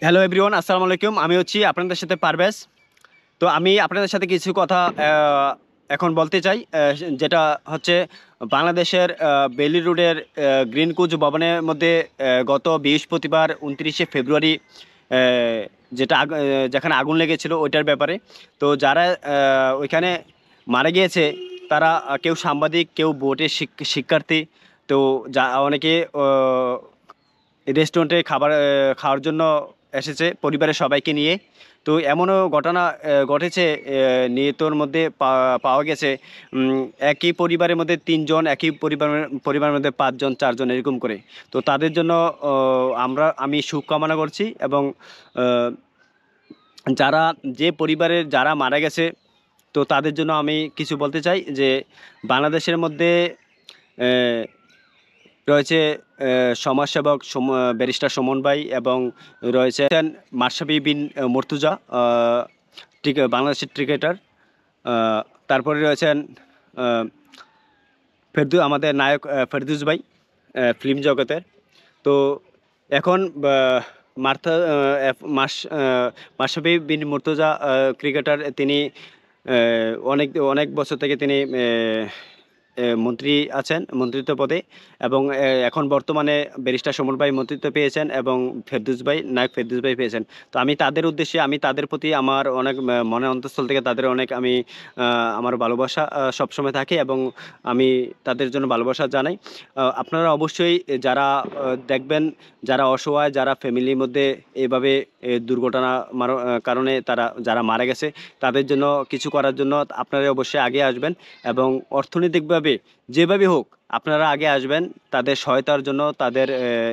Hello everyone, আসসালামু আলাইকুম। আমি হচ্ছি আপনাদের সাথে পারভেজ। তো আমি আপনাদের সাথে কিছু কথা এখন বলতে চাই, যেটা হচ্ছে বাংলাদেশের বেইলি রোডের গ্রিন কুচ ভবনের মধ্যে গত বৃহস্পতিবার 29শে ফেব্রুয়ারি যেখানে আগুন লেগেছিল ওইটার ব্যাপারে। তো যারা ওইখানে মারা গিয়েছে তারা কেউ সাংবাদিক, কেউ বোর্ডের শিক্ষার্থী। তো অনেকে রেস্টুরেন্টে খাওয়ার জন্য এসেছে পরিবারের সবাইকে নিয়ে। তো এমনও ঘটনা ঘটেছে, নিহতর মধ্যে পাওয়া গেছে একই পরিবারের মধ্যে তিনজন, একই পরিবারের মধ্যে পাঁচজন, চারজন, এরকম করে। তো তাদের জন্য আমি সুখ কামনা করছি। এবং আহ, যারা যে পরিবারের যারা মারা গেছে, তো তাদের জন্য আমি কিছু বলতে চাই যে বাংলাদেশের মধ্যে রয়েছে সমাজসেবক ব্যারিস্টার সুমন ভাই, এবং রয়েছেন মাশরাফি বিন মুর্তজা, বাংলাদেশের ক্রিকেটার। তারপরে রয়েছেন আহ, আমাদের নায়ক ফেরদৌস ভাই, ফিল্ম জগতের। তো এখন মার্থা মাশরাফি বিন মুর্তজা ক্রিকেটার, তিনি অনেক অনেক বছর থেকে তিনি মন্ত্রী আছেন, মন্ত্রিত্ব পদে। এবং এখন বর্তমানে ব্যারিস্টার সুমন ভাই মন্ত্রিত্ব পেয়েছেন, এবং নায়ক ফেরদৌস ভাই পেয়েছেন। তো আমি তাদের উদ্দেশ্যে, আমি তাদের প্রতি আমার অনেক মনের অন্তঃস্থল থেকে তাদের অনেক আমি আমার ভালোবাসা সবসময় থাকে, এবং আমি তাদের জন্য ভালোবাসা জানাই। আপনারা অবশ্যই যারা দেখবেন, যারা অসহায়, যারা ফ্যামিলির মধ্যে এভাবে দুর্ঘটনা কারণে যারা মারা গেছে, তাদের জন্য কিছু করার জন্য আপনারা অবশ্যই আগে আসবেন। এবং অর্থনৈতিকভাবে যেভাবে হোক আপনারা আগে আসবেন তাদের সহায়তার জন্য, তাদের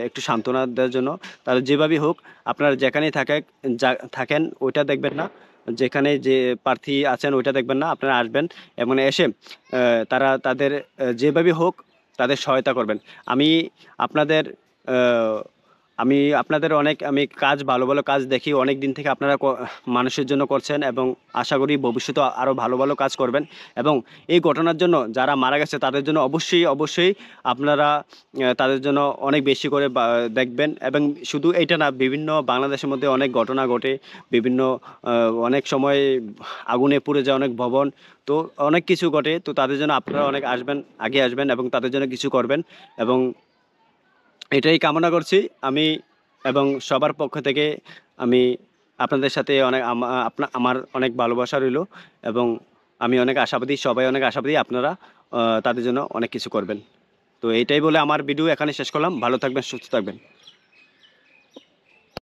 একটু সান্ত্বনা দেওয়ার জন্য। তাদের যেভাবে হোক, আপনারা যেখানেই থাকেন ওইটা দেখবেন না, যেখানে যে প্রার্থী আছেন ওইটা দেখবেন না, আপনারা আসবেন এবং এসে তাদের যেভাবে হোক তাদের সহায়তা করবেন। আমি আপনাদের আহ, আমি কাজ, ভালো ভালো কাজ দেখি অনেক দিন থেকে আপনারা মানুষের জন্য করছেন, এবং আশা করি ভবিষ্যতে আরও ভালো ভালো কাজ করবেন। এবং এই ঘটনার জন্য যারা মারা গেছে তাদের জন্য অবশ্যই অবশ্যই আপনারা তাদের জন্য অনেক বেশি করে দেখবেন। এবং শুধু এইটা না, বিভিন্ন বাংলাদেশের মধ্যে অনেক ঘটনা ঘটে, বিভিন্ন অনেক সময় আগুনে পুড়ে যায় অনেক ভবন। তো অনেক কিছু ঘটে। তো তাদের জন্য আপনারা অনেক আগে আসবেন এবং তাদের জন্য কিছু করবেন। এবং এটাই কামনা করছি আমি। এবং সবার পক্ষ থেকে আমি আপনাদের সাথে অনেক আমার অনেক ভালোবাসা রইল। এবং আমি অনেক আশাবাদী, সবাই অনেক আশাবাদী আপনারা তাদের জন্য অনেক কিছু করবেন। তো এইটাই বলে আমার ভিডিও এখানে শেষ করলাম। ভালো থাকবেন, সুস্থ থাকবেন।